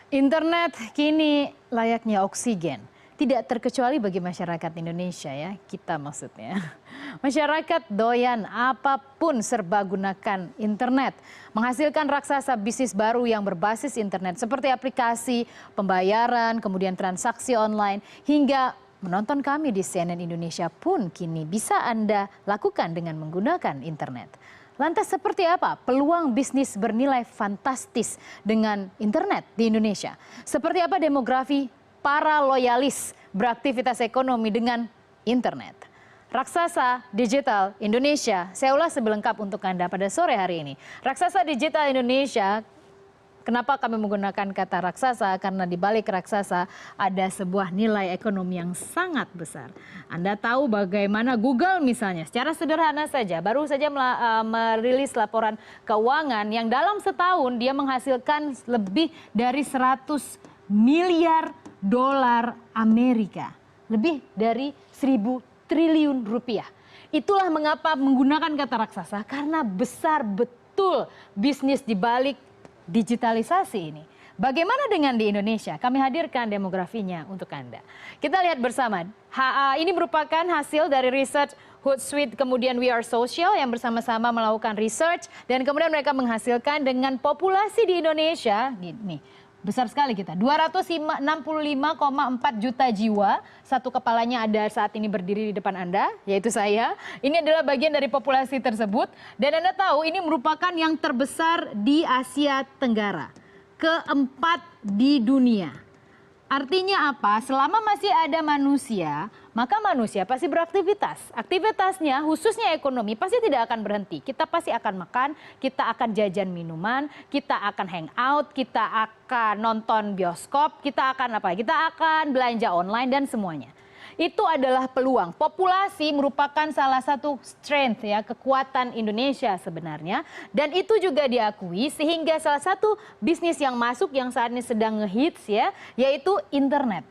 Internet kini layaknya oksigen. Tidak terkecuali bagi masyarakat Indonesia ya, kita maksudnya. Masyarakat doyan apapun serba gunakan internet. Menghasilkan raksasa bisnis baru yang berbasis internet seperti aplikasi, pembayaran, kemudian transaksi online, hingga menonton kami di CNN Indonesia pun kini bisa Anda lakukan dengan menggunakan internet. Lantas seperti apa peluang bisnis bernilai fantastis dengan internet di Indonesia? Seperti apa demografi para loyalis beraktivitas ekonomi dengan internet? Raksasa Digital Indonesia, saya ulas sebelengkap untuk Anda pada sore hari ini. Raksasa Digital Indonesia, kenapa kami menggunakan kata raksasa? Karena di balik raksasa ada sebuah nilai ekonomi yang sangat besar. Anda tahu bagaimana Google misalnya, secara sederhana saja, baru saja merilis laporan keuangan yang dalam setahun dia menghasilkan lebih dari 100 miliar dolar Amerika. Lebih dari 1.000 triliun rupiah. Itulah mengapa menggunakan kata raksasa, karena besar betul bisnis di balik digitalisasi ini. Bagaimana dengan di Indonesia? Kami hadirkan demografinya untuk Anda. Kita lihat bersama. Ini merupakan hasil dari research Hootsuite kemudian We Are Social yang bersama-sama melakukan research dan kemudian mereka menghasilkan dengan populasi di Indonesia nih. Besar sekali kita, 265,4 juta jiwa. Satu kepalanya ada saat ini berdiri di depan Anda, yaitu saya. Ini adalah bagian dari populasi tersebut. Dan Anda tahu ini merupakan yang terbesar di Asia Tenggara. Keempat di dunia. Artinya apa? Selama masih ada manusia, maka manusia pasti beraktivitas. Aktivitasnya khususnya ekonomi pasti tidak akan berhenti. Kita pasti akan makan, kita akan jajan minuman, kita akan hangout, kita akan nonton bioskop, kita akan apa? Kita akan belanja online dan semuanya. Itu adalah peluang. Populasi merupakan salah satu strength ya, kekuatan Indonesia sebenarnya. Dan itu juga diakui sehingga salah satu bisnis yang masuk yang saat ini sedang ngehits ya, yaitu internet.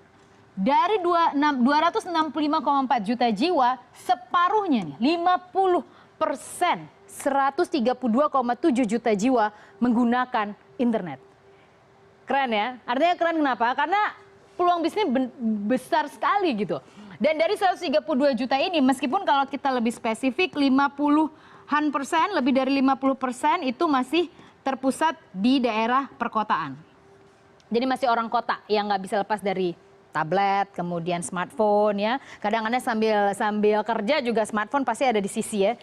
Dari 265,4 juta jiwa, separuhnya nih, 50%, 132,7 juta jiwa menggunakan internet. Keren ya? Artinya keren kenapa? Karena peluang bisnis besar sekali gitu. Dan dari 132 juta ini, meskipun kalau kita lebih spesifik, 50-an persen, lebih dari 50% itu masih terpusat di daerah perkotaan. Jadi masih orang kota yang nggak bisa lepas dari tablet, kemudian smartphone ya. Kadang-kadang sambil kerja juga smartphone pasti ada di sisi ya.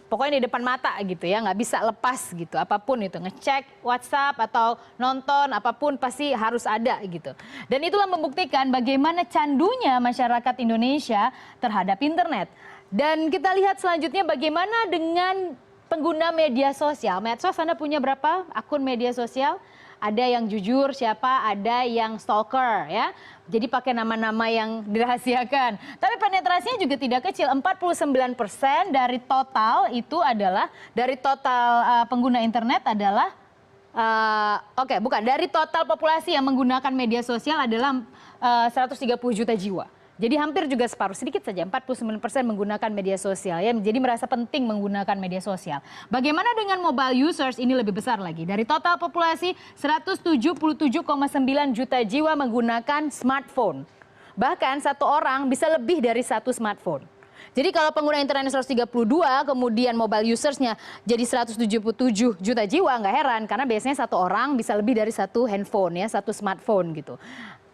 Pokoknya di depan mata gitu ya, nggak bisa lepas gitu. Apapun itu, ngecek WhatsApp atau nonton, apapun pasti harus ada gitu. Dan itulah membuktikan bagaimana candunya masyarakat Indonesia terhadap internet. Dan kita lihat selanjutnya bagaimana dengan pengguna media sosial. Medsos Anda punya berapa akun media sosial? Ada yang jujur siapa, ada yang stalker ya. Jadi pakai nama-nama yang dirahasiakan. Tapi penetrasinya juga tidak kecil. 49% dari total itu adalah dari total pengguna internet adalah dari total populasi yang menggunakan media sosial adalah 130 juta jiwa. Jadi hampir juga separuh, sedikit saja, 49% menggunakan media sosial. Ya, jadi merasa penting menggunakan media sosial. Bagaimana dengan mobile users? Ini lebih besar lagi. Dari total populasi, 177,9 juta jiwa menggunakan smartphone. Bahkan satu orang bisa lebih dari satu smartphone. Jadi kalau pengguna internet 132, kemudian mobile usersnya jadi 177 juta jiwa, nggak heran. Karena biasanya satu orang bisa lebih dari satu handphone, ya, satu smartphone gitu.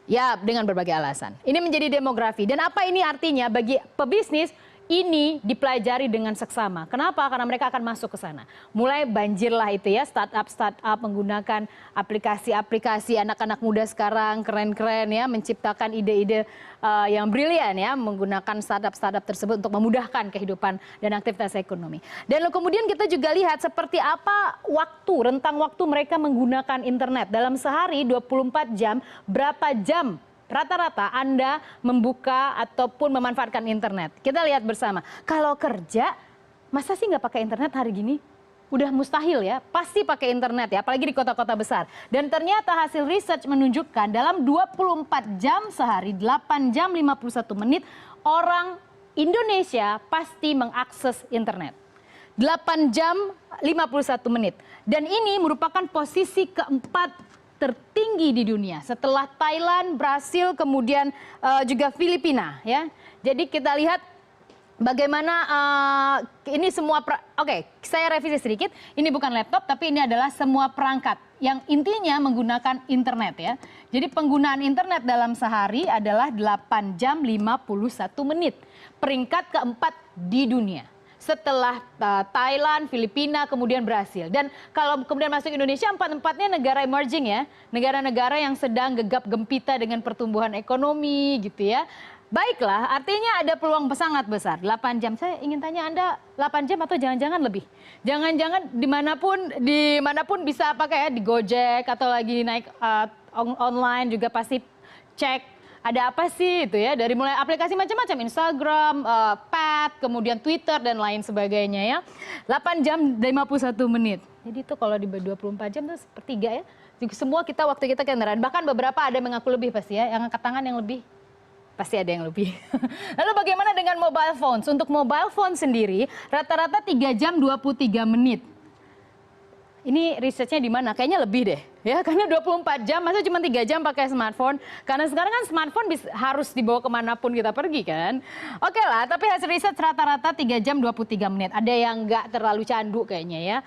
Ya, dengan berbagai alasan. Ini menjadi demografi. Dan apa ini artinya bagi pebisnis? Ini dipelajari dengan seksama. Kenapa? Karena mereka akan masuk ke sana. Mulai banjirlah itu ya, startup menggunakan aplikasi-aplikasi anak-anak muda sekarang keren-keren ya, menciptakan ide-ide yang brilian ya, menggunakan startup tersebut untuk memudahkan kehidupan dan aktivitas ekonomi. Dan kemudian kita juga lihat seperti apa rentang waktu mereka menggunakan internet. Dalam sehari 24 jam, berapa jam rata-rata Anda membuka ataupun memanfaatkan internet. Kita lihat bersama. Kalau kerja, masa sih nggak pakai internet hari gini? Udah mustahil ya, pasti pakai internet ya, apalagi di kota-kota besar. Dan ternyata hasil research menunjukkan dalam 24 jam sehari, 8 jam 51 menit, orang Indonesia pasti mengakses internet. 8 jam 51 menit. Dan ini merupakan posisi keempat tertinggi di dunia setelah Thailand, Brasil, kemudian juga Filipina ya. Jadi kita lihat bagaimana ini semua oke, saya revisi sedikit. Ini bukan laptop tapi ini adalah semua perangkat yang intinya menggunakan internet ya. Jadi penggunaan internet dalam sehari adalah 8 jam 51 menit. Peringkat keempat di dunia. Setelah Thailand, Filipina, kemudian Brasil. Dan kalau kemudian masuk Indonesia, empat-empatnya negara emerging ya. Negara-negara yang sedang gegap gempita dengan pertumbuhan ekonomi gitu ya. Baiklah, artinya ada peluang sangat besar. 8 jam, saya ingin tanya Anda 8 jam atau jangan-jangan lebih? Jangan-jangan dimanapun bisa pakai ya, di Gojek atau lagi naik online juga pasti cek ada apa sih itu ya, dari mulai aplikasi macam-macam, Instagram, Pad, kemudian Twitter dan lain sebagainya ya. 8 jam 51 menit. Jadi itu kalau di 24 jam itu sepertiga ya. Jadi semua waktu kita kendaraan, bahkan beberapa ada yang mengaku lebih pasti ya, yang angkat tangan yang lebih. Pasti ada yang lebih. Lalu bagaimana dengan mobile phones? Untuk mobile phone sendiri rata-rata 3 jam 23 menit. Ini risetnya di mana? Kayaknya lebih deh. Ya, karena 24 jam, masa cuma 3 jam pakai smartphone? Karena sekarang kan smartphone harus dibawa kemanapun kita pergi kan? Oke lah, tapi hasil riset rata-rata 3 jam 23 menit. Ada yang nggak terlalu candu kayaknya ya.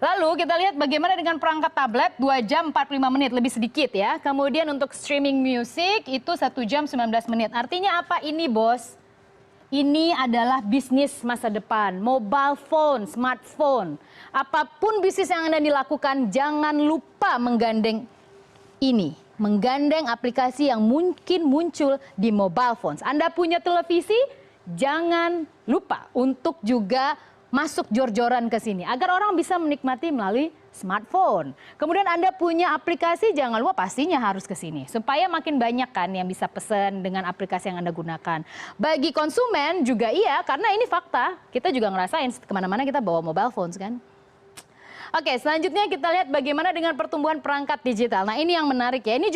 Lalu kita lihat bagaimana dengan perangkat tablet 2 jam 45 menit, lebih sedikit ya. Kemudian untuk streaming music itu 1 jam 19 menit. Artinya apa ini bos? Ini adalah bisnis masa depan, mobile phone, smartphone. Apapun bisnis yang Anda dilakukan, jangan lupa menggandeng ini. Menggandeng aplikasi yang mungkin muncul di mobile phones. Anda punya televisi, jangan lupa untuk juga masuk jor-joran ke sini. Agar orang bisa menikmati melalui smartphone. Kemudian Anda punya aplikasi, jangan lupa pastinya harus ke sini. Supaya makin banyak kan yang bisa pesen dengan aplikasi yang Anda gunakan. Bagi konsumen juga iya, karena ini fakta. Kita juga ngerasain kemana-mana kita bawa mobile phones kan. Oke, selanjutnya kita lihat bagaimana dengan pertumbuhan perangkat digital. Nah ini yang menarik ya, ini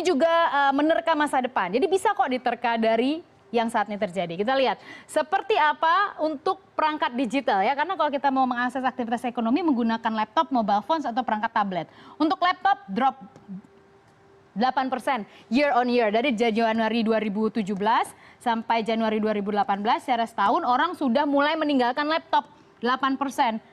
juga menerka masa depan. Jadi bisa kok diterka dari yang saat ini terjadi. Kita lihat seperti apa untuk perangkat digital ya, karena kalau kita mau mengakses aktivitas ekonomi menggunakan laptop, mobile phones atau perangkat tablet. Untuk laptop drop 8% year on year dari Januari 2017 sampai Januari 2018 secara setahun orang sudah mulai meninggalkan laptop 8%.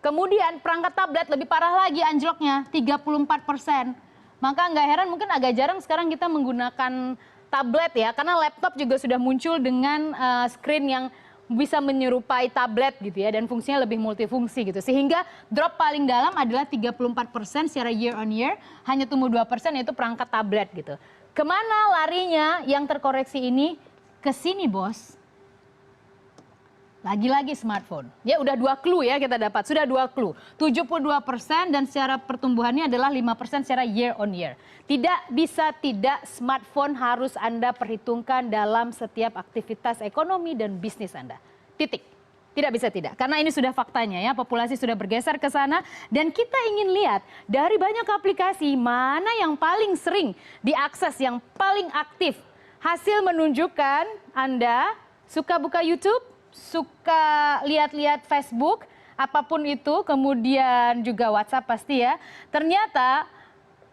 Kemudian perangkat tablet lebih parah lagi anjloknya 34%. Maka nggak heran mungkin agak jarang sekarang kita menggunakan tablet ya, karena laptop juga sudah muncul dengan screen yang bisa menyerupai tablet gitu ya, dan fungsinya lebih multifungsi gitu. Sehingga drop paling dalam adalah 34% secara year on year, hanya tumbuh 2% yaitu perangkat tablet gitu. Kemana larinya yang terkoreksi ini? Ke sini bos. Lagi-lagi smartphone. Ya udah 2 clue ya kita dapat. Sudah 2 clue. 72% dan secara pertumbuhannya adalah 5% secara year on year. Tidak bisa tidak, smartphone harus Anda perhitungkan dalam setiap aktivitas ekonomi dan bisnis Anda. Titik. Tidak bisa tidak. Karena ini sudah faktanya ya, populasi sudah bergeser ke sana dan kita ingin lihat dari banyak aplikasi mana yang paling sering diakses, yang paling aktif. Hasil menunjukkan Anda suka buka YouTube, suka lihat-lihat Facebook, apapun itu, kemudian juga WhatsApp pasti ya. Ternyata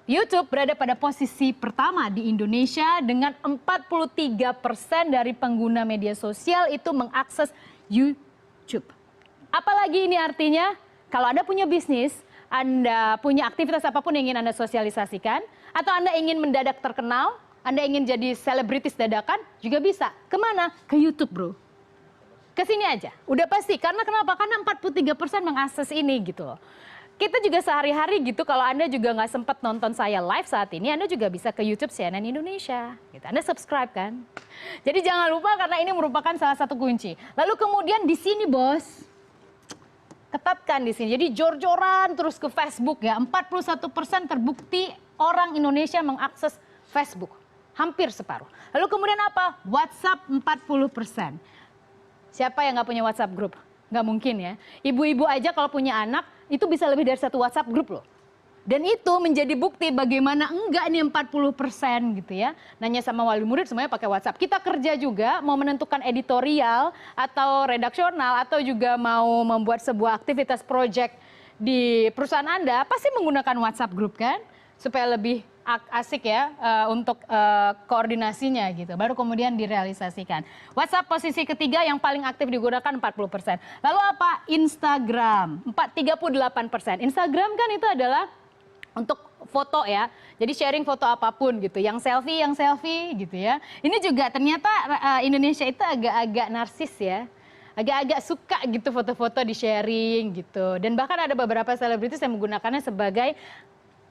YouTube berada pada posisi pertama di Indonesia dengan 43% dari pengguna media sosial itu mengakses YouTube. Apalagi ini artinya, kalau Anda punya bisnis, Anda punya aktivitas apapun yang ingin Anda sosialisasikan, atau Anda ingin mendadak terkenal, Anda ingin jadi selebritis dadakan, juga bisa. Kemana? Ke YouTube bro. Kesini aja, udah pasti. Karena kenapa? Karena 43% mengakses ini gitu loh. Kita juga sehari-hari gitu, kalau Anda juga nggak sempat nonton saya live saat ini, Anda juga bisa ke YouTube CNN Indonesia. Gitu. Anda subscribe kan? Jadi jangan lupa karena ini merupakan salah satu kunci. Lalu kemudian di sini bos, ketatkan di sini. Jadi jor-joran terus ke Facebook ya. 41% terbukti orang Indonesia mengakses Facebook. Hampir separuh. Lalu kemudian apa? WhatsApp 40%. Siapa yang nggak punya WhatsApp group? Nggak mungkin ya. Ibu-ibu aja kalau punya anak, itu bisa lebih dari 1 WhatsApp group loh. Dan itu menjadi bukti bagaimana enggak nih 40% gitu ya. Nanya sama wali murid semuanya pakai WhatsApp. Kita kerja juga mau menentukan editorial atau redaksional atau juga mau membuat sebuah aktivitas project di perusahaan Anda, pasti menggunakan WhatsApp group kan? supaya lebih asik ya untuk koordinasinya gitu. Baru kemudian direalisasikan. WhatsApp posisi ketiga yang paling aktif digunakan 40%. Lalu apa? Instagram 38%. Instagram kan itu adalah untuk foto ya. Jadi sharing foto apapun gitu. Yang selfie gitu ya. Ini juga ternyata Indonesia itu agak-agak narsis ya. Agak-agak suka gitu foto-foto di sharing gitu. Dan bahkan ada beberapa selebritis yang menggunakannya sebagai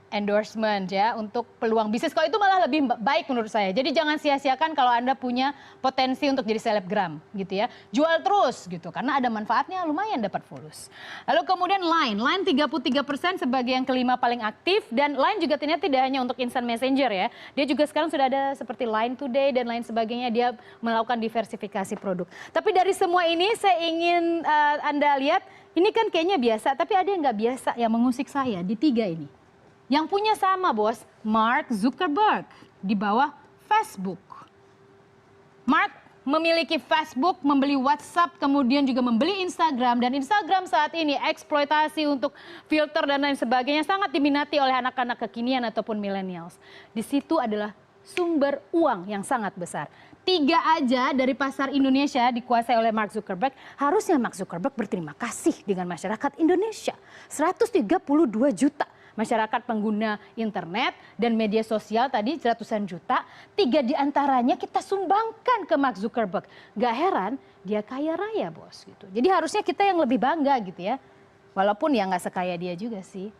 endorsement ya untuk peluang bisnis. Kalau itu malah lebih baik menurut saya. Jadi jangan sia-siakan kalau Anda punya potensi untuk jadi selebgram gitu ya. Jual terus gitu karena ada manfaatnya, lumayan dapat followers. Lalu kemudian Line 33% sebagai yang kelima paling aktif, dan Line juga ternyata tidak hanya untuk instant messenger ya. Dia juga sekarang sudah ada seperti Line Today dan lain sebagainya, dia melakukan diversifikasi produk. Tapi dari semua ini saya ingin Anda lihat, ini kan kayaknya biasa, tapi ada yang nggak biasa yang mengusik saya di tiga ini. Yang punya sama bos, Mark Zuckerberg di bawah Facebook. Mark memiliki Facebook, membeli WhatsApp, kemudian juga membeli Instagram. Dan Instagram saat ini eksploitasi untuk filter dan lain sebagainya sangat diminati oleh anak-anak kekinian ataupun millennials. Di situ adalah sumber uang yang sangat besar. 3 aja dari pasar Indonesia dikuasai oleh Mark Zuckerberg. Harusnya Mark Zuckerberg berterima kasih dengan masyarakat Indonesia. 132 juta. Masyarakat pengguna internet dan media sosial tadi ratusan juta, 3 diantaranya kita sumbangkan ke Mark Zuckerberg. Gak heran dia kaya raya bos gitu. Jadi harusnya kita yang lebih bangga gitu ya. Walaupun ya nggak sekaya dia juga sih.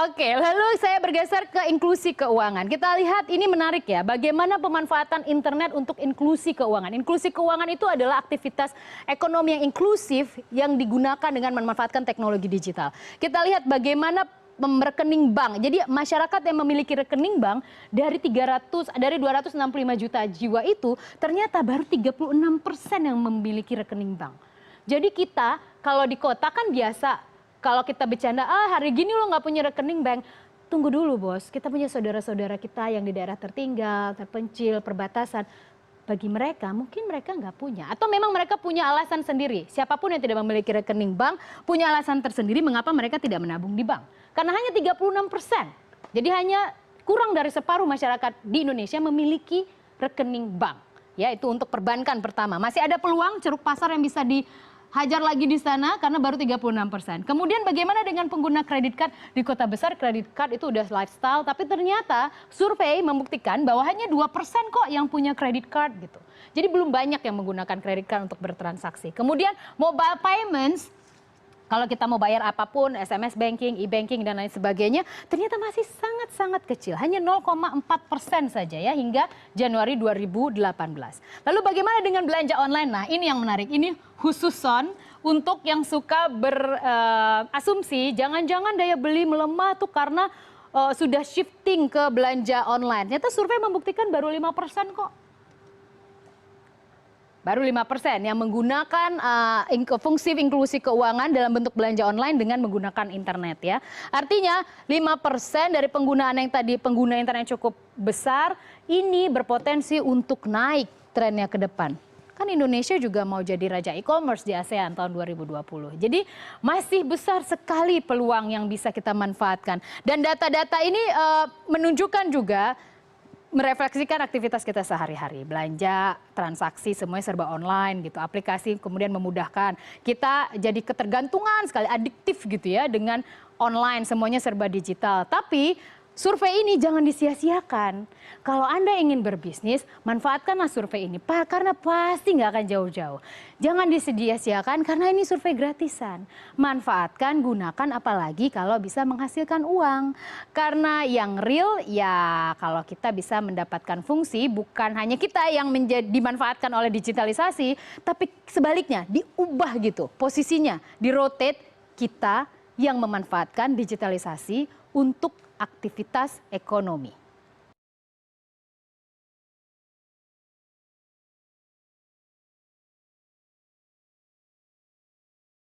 Oke, lalu saya bergeser ke inklusi keuangan. Kita lihat ini menarik ya, bagaimana pemanfaatan internet untuk inklusi keuangan. Inklusi keuangan itu adalah aktivitas ekonomi yang inklusif yang digunakan dengan memanfaatkan teknologi digital. Kita lihat bagaimana rekening bank. Jadi masyarakat yang memiliki rekening bank dari 265 juta jiwa itu ternyata baru 36% yang memiliki rekening bank. Jadi kita kalau di kota kan biasa kalau kita bercanda, hari gini lo nggak punya rekening bank. Tunggu dulu bos, kita punya saudara-saudara kita yang di daerah tertinggal, terpencil, perbatasan. Bagi mereka, mungkin mereka nggak punya. Atau memang mereka punya alasan sendiri. Siapapun yang tidak memiliki rekening bank, punya alasan tersendiri mengapa mereka tidak menabung di bank. Karena hanya 36%. Jadi hanya kurang dari separuh masyarakat di Indonesia memiliki rekening bank. Ya, itu untuk perbankan pertama. Masih ada peluang ceruk pasar yang bisa dihajar lagi di sana karena baru 36%. Kemudian bagaimana dengan pengguna kredit card di kota besar? Kredit card itu udah lifestyle, tapi ternyata survei membuktikan bahwa hanya 2% kok yang punya kredit card gitu. Jadi belum banyak yang menggunakan kredit card untuk bertransaksi. Kemudian mobile payments, kalau kita mau bayar apapun, SMS banking, e-banking dan lain sebagainya, ternyata masih sangat-sangat kecil. Hanya 0,4% saja ya hingga Januari 2018. Lalu bagaimana dengan belanja online? Nah ini yang menarik. Ini khususon untuk yang suka berasumsi jangan-jangan daya beli melemah tuh karena sudah shifting ke belanja online. Ternyata survei membuktikan baru 5% kok. Baru 5% yang menggunakan fungsi inklusi keuangan dalam bentuk belanja online dengan menggunakan internet ya. Artinya 5% dari penggunaan yang tadi pengguna internet cukup besar, ini berpotensi untuk naik trennya ke depan. Kan Indonesia juga mau jadi raja e-commerce di ASEAN tahun 2020. Jadi masih besar sekali peluang yang bisa kita manfaatkan. Dan data-data ini menunjukkan juga merefleksikan aktivitas kita sehari-hari, belanja, transaksi semuanya serba online gitu, aplikasi kemudian memudahkan kita jadi ketergantungan sekali, adiktif gitu ya dengan online, semuanya serba digital. Tapi survei ini jangan disia-siakan. Kalau Anda ingin berbisnis, manfaatkanlah survei ini, karena pasti nggak akan jauh-jauh. Jangan disia-siakan karena ini survei gratisan. Manfaatkan, gunakan, apalagi kalau bisa menghasilkan uang. Karena yang real ya kalau kita bisa mendapatkan fungsi, bukan hanya kita yang dimanfaatkan oleh digitalisasi, tapi sebaliknya diubah gitu posisinya, di-rotate kita yang memanfaatkan digitalisasi untuk aktivitas ekonomi.